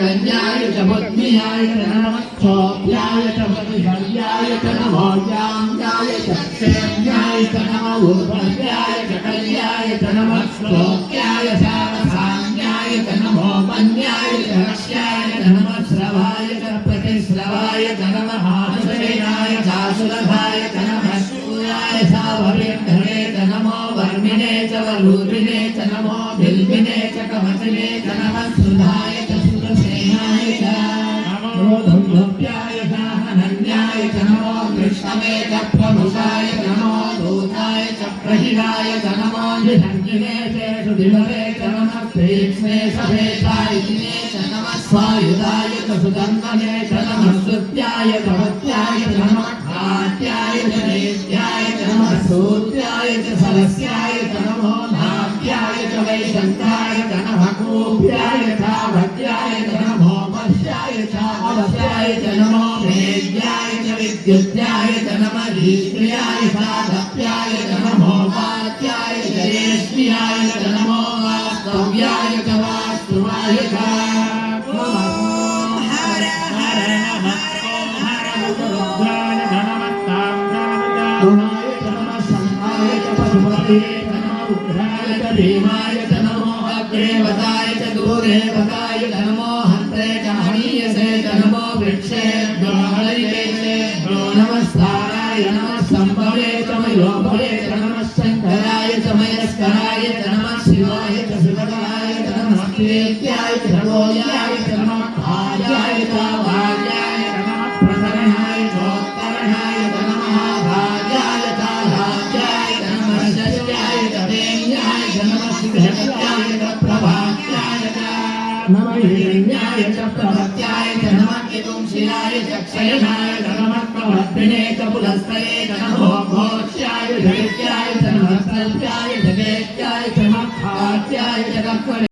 हिरण्याय च पद्मियाय च नमः क्षोभ्याय च प्रतिहर्याय च नमो जाम्याय च क्षेम्याय च नमो उर्वर्याय च कल्याय च नमः श्लोक्याय सारसाम्याय च नमो मन्याय च हर्ष्याय च नमः श्रवाय च प्रतिश्रवाय च नमः आश्रयाय च सुलभाय च नमः शूराय सावरेन्द्रे च नमो वर्मिणे च वरूरिणे च नमो बिल्बिने च कवचने च नमः सुधाय च सुरसेनाय च नमो धूम्याय च हनन्याय च नमो कृष्णवे च प्रभुषाय च नमो दूताय च प्रहिराय च नमो निधन्यने च सुधिवरे च नमः प्रेक्ष्णे सभेताय दिने च नमः स्वायुधाय च सुदन्वने च नमः स्तुत्याय च भक्त्याय च नमः नाट्याय च नेत्याय च नमः सूत्याय च सरस्याय च नमो नाट्याय च वैशन्ताय च नमः कूप्याय च भक्त्याय च नमो वश्याय च अवश्याय च नमो वेद्याय च विद्युत्याय च नमः रीत्याय च दप्याय च नमो वाक्याय च रेष्म्याय च नमो वास्तव्याय च वास्तुवाय च गुणाय च नमः शङ्काय च पशुपतये च नमः उग्राय च भीमाय च नमो अग्रेवताय च दूरेवताय च नमो हन्त्रे च हनीयसे च नमो वृक्षेभ्यो हरिकेशेभ्यो नमस्काराय नमः सम्भवे च मयोभवे च नमः शङ्कराय च मयस्कराय च नमः शिवाय च शिवकाय च नमः प्रीत्याय च भोजाय च नमः आर्याय च वार्याय च नमः प्रसरणाय चोत्तरणाय च नमः भाग्याय च लाभ्याय च नमः शस्याय च देव्याय च नमः सिद्धत्याय च प्रभात्याय च नमः हिरण्याय च प्रभत्याय च नमः कितुंशिलाय च क्षयणाय च नमः प्रवर्धिने च पुलस्तये च नमो घोष्याय च विद्याय च नमः सर्प्याय च वेद्याय च नमः खात्याय च